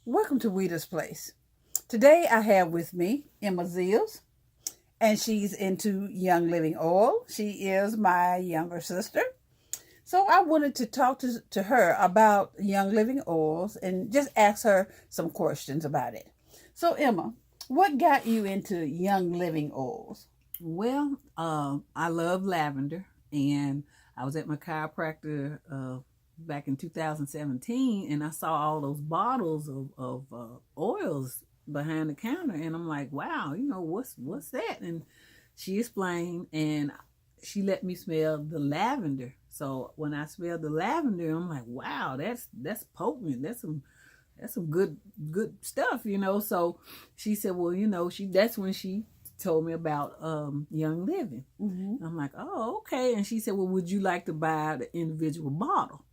Welcome to Ouida's Place. Today I have with me Emma Zills, and she's into Young Living Oil. She is my younger sister. So I wanted to talk to her about Young Living Oils and just ask her some questions about it. So Emma, what got you into Young Living Oils? Well, I love lavender, and I was at my chiropractor back in 2017, and I saw all those bottles of oils behind the counter, and I'm like, wow, what's that? And she explained, and she let me smell the lavender. So when I smelled the lavender, I'm like, wow, that's potent. That's some good stuff. So she said, well, that's when she told me about Young Living. Mm-hmm. I'm like, oh, okay. And she said, well, would you like to buy the individual bottle?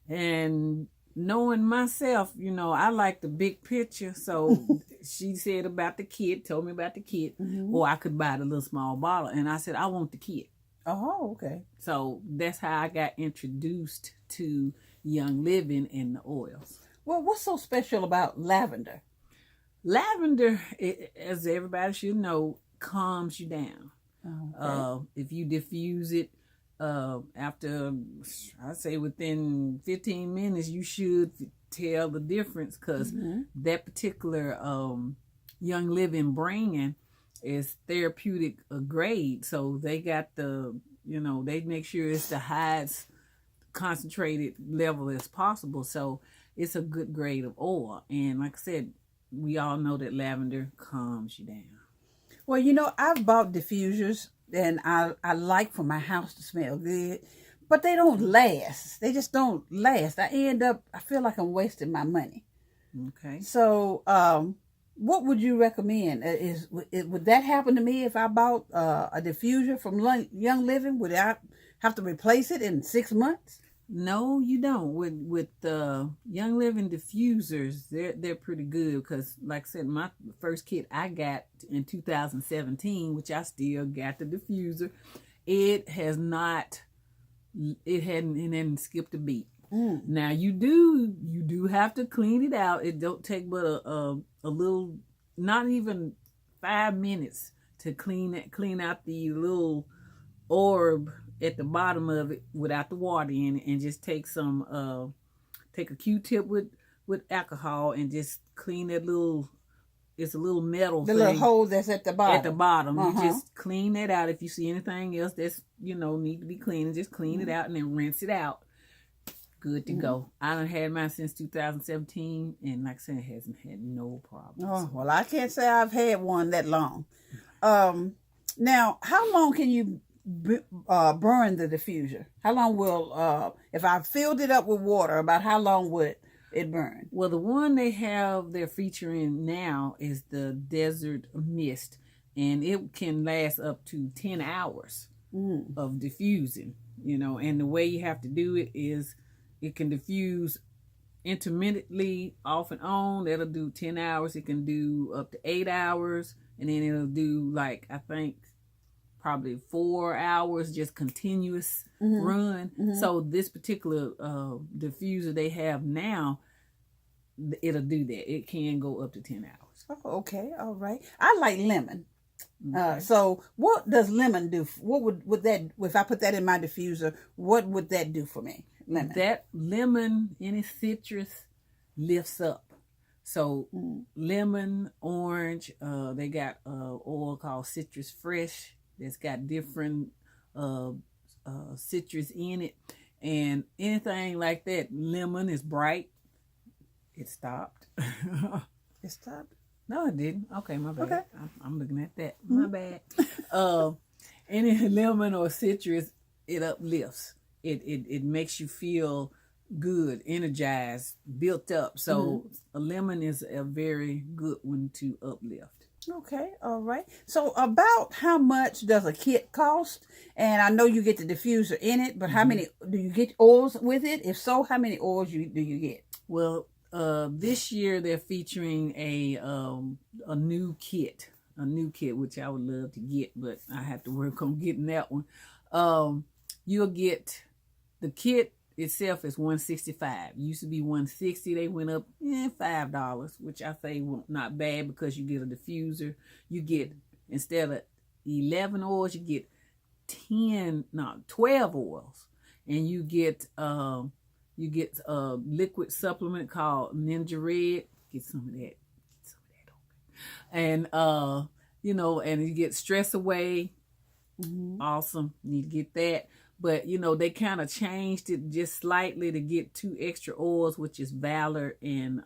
And knowing myself, I like the big picture. So she said about the kit, told me about the kit, Mm-hmm. or I could buy the little small bottle. And I said, I want the kit. Oh, okay. So that's how I got introduced to Young Living and the oils. Well, what's so special about lavender? Lavender, as everybody should know, calms you down. Okay. If you diffuse it after, I say within 15 minutes, you should tell the difference, because that particular Young Living brand is therapeutic grade. So they got they make sure it's the highest concentrated level as possible. So it's a good grade of oil. And like I said, we all know that lavender calms you down. Well, I've bought diffusers and I like for my house to smell good, but they don't last. They just don't last. I feel like I'm wasting my money. Okay. So, what would you recommend? Would that happen to me if I bought a diffuser from Young Living? Would I have to replace it in 6 months? No, you don't. With Young Living diffusers, they're pretty good, because, like I said, my first kit I got in 2017, which I still got the diffuser. It hadn't skipped a beat. Now you do have to clean it out. It don't take but a little, not even 5 minutes to clean out the little orb at the bottom of it without the water in it, and just take a Q-tip with alcohol and just clean that little, it's a little metal The thing, little hole that's at the bottom. at the bottom. You just clean that out. If you see anything else that's need to be cleaned, just clean it out and then rinse it out. Good to go. I done had mine since 2017, and like I said, it hasn't had no problems. Oh, well, I can't say I've had one that long. Now, how long can you burn the diffuser? How long will, if I filled it up with water, about how long would it burn? Well, the one they're featuring now is the Desert Mist, and it can last up to 10 hours of diffusing, and the way you have to do it is it can diffuse intermittently, off and on. That'll do 10 hours. It can do up to 8 hours, and then it'll do, like, I think probably 4 hours, just continuous run. So this particular diffuser they have now, it'll do that. It can go up to 10 hours. Oh, okay, all right. I like lemon. Okay. So what does lemon do? What would that, if I put that in my diffuser, what would that do for me? Lemon. That lemon, any citrus, lifts up. So lemon, orange, they got oil called Citrus Fresh that's got different citrus in it, and anything like that. Lemon is bright. It stopped. It stopped? No, it didn't. Okay, my bad. Okay. I'm looking at that. My bad. Any lemon or citrus, it uplifts. It makes you feel good, energized, built up. So a lemon is a very good one to uplift. Okay, all right. So about how much does a kit cost? And I know you get the diffuser in it, but how many do you get oils with it? If so, how many oils do you get? Well, this year they're featuring a new kit, which I would love to get, but I have to work on getting that one. You'll get the kit itself is $165. Used to be $160. They went up $5, which I say not bad because you get a diffuser. You get, instead of 11 oils, you get 12 oils, and you get a liquid supplement called Ninja Red. Get some of that. And and you get stress away. Awesome. You need to get that. But they kind of changed it just slightly to get 2 extra oils, which is Valor and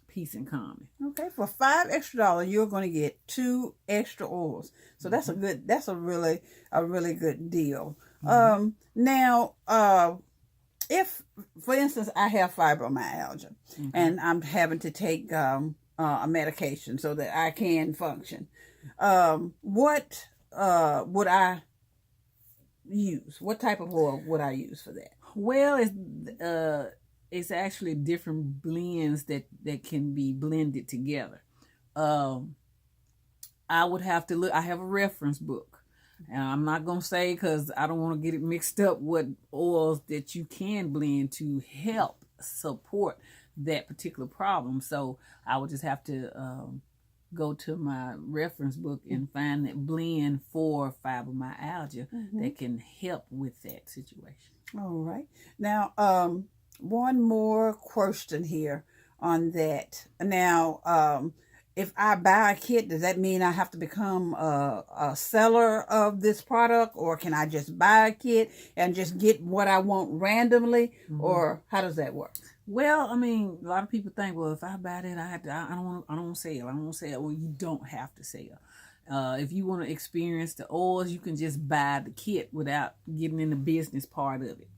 Peace and Calming. Okay, for $5 extra, you're going to get 2 extra oils. So that's a really good deal. Now, if, for instance, I have fibromyalgia and I'm having to take a medication so that I can function, what would I use? What type of oil would I use for that? Well, it's actually different blends that can be blended together. I would have to look. I have a reference book, and I'm not gonna say because I don't want to get it mixed up what oils that you can blend to help support that particular problem. So I would just have to go to my reference book and find that blend for fibromyalgia that can help with that situation. All right. Now, one more question here on that. Now, if I buy a kit, does that mean I have to become a seller of this product, or can I just buy a kit and just get what I want randomly, or how does that work? Well, I mean, a lot of people think, well, if I buy that, I don't want to sell. I don't want to sell. Well, you don't have to sell. If you want to experience the oils, you can just buy the kit without getting in the business part of it.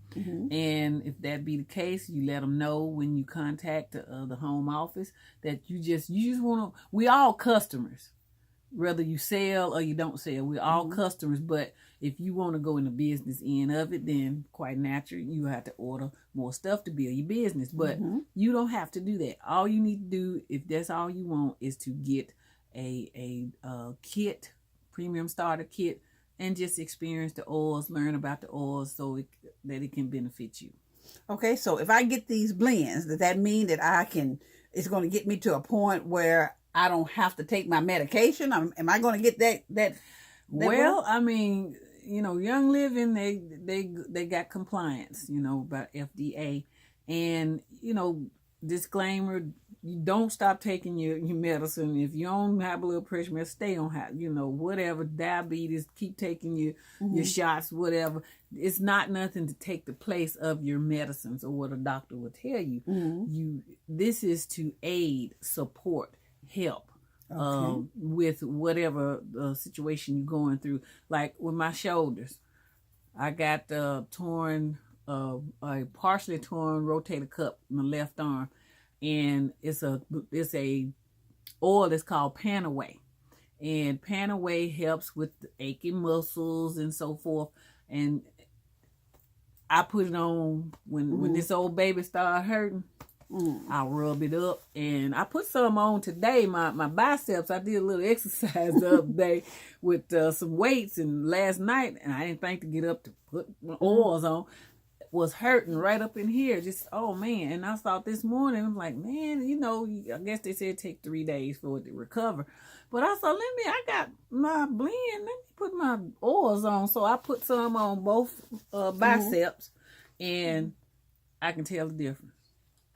And if that be the case, you let them know when you contact the home office that you just want to. We all customers, whether you sell or you don't sell. We're all customers, but if you want to go in the business end of it, then quite naturally you have to order more stuff to build your business. But you don't have to do that. All you need to do, if that's all you want, is to get a kit, premium starter kit, and just experience the oils, learn about the oils so that it can benefit you. Okay, so if I get these blends, does that mean that it's going to get me to a point where I don't have to take my medication? Am I going to get that well, I mean, Young Living, they got compliance, about FDA. And, disclaimer, you don't stop taking your medicine. If you're on high blood pressure, stay on high, whatever, diabetes, keep taking your shots, whatever. It's not nothing to take the place of your medicines or what a doctor will tell you. This is to aid, support, help. With whatever situation you're going through. Like with my shoulders, I got a partially torn rotator cuff in my left arm, and it's a oil that's called Panaway, and Panaway helps with the aching muscles and so forth. And I put it on when this old baby started hurting. I'll rub it up, and I put some on today. My biceps. I did a little exercise the other day with some weights, and last night, and I didn't think to get up to put my oils on. Was hurting right up in here. Just man. And I thought this morning, I'm like, man, I guess they said it take 3 days for it to recover. But I thought, I got my blend. Let me put my oils on. So I put some on both biceps, and I can tell the difference.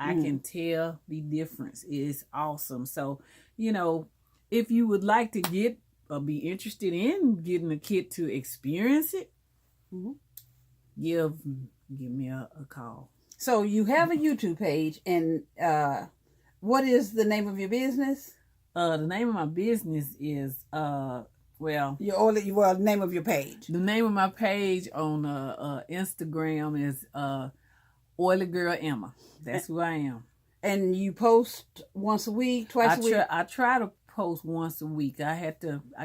I can tell the difference. It's awesome. So, if you would like to get or be interested in getting a kit to experience it, give me a call. So you have a YouTube page, and what is the name of your business? The name of my business is the name of your page. The name of my page on Instagram is Oily Girl Emma. That's who I am. And you post once a week, twice a week? I try to post once a week. I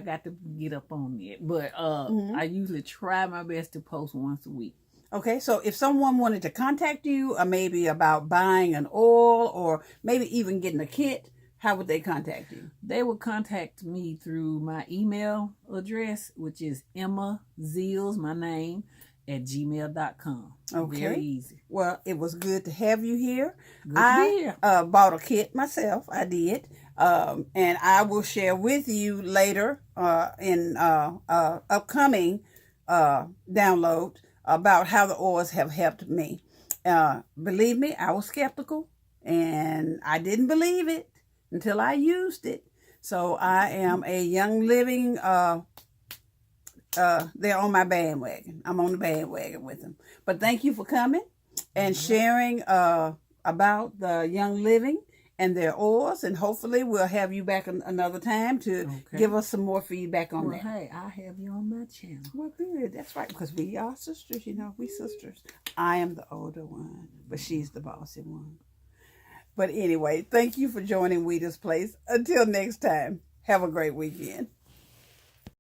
got to get up on it, but I usually try my best to post once a week. Okay, so if someone wanted to contact you, or maybe about buying an oil, or maybe even getting a kit, how would they contact you? They would contact me through my email address, which is Emma Zills, my name, @gmail.com. Okay. Very easy. Well, it was good to have you here. Good to be here. I bought a kit myself. I did. And I will share with you later in upcoming download about how the oils have helped me. Believe me, I was skeptical and I didn't believe it until I used it. So I am a Young Living, they're on my bandwagon. I'm on the bandwagon with them. But thank you for coming and sharing about the Young Living and their oils. And hopefully we'll have you back another time to give us some more feedback on that. Hey, I have you on my channel. Well, good. That's right, because we are sisters, you know. We sisters. I am the older one, but she's the bossy one. But anyway, thank you for joining Ouida's Place. Until next time, have a great weekend.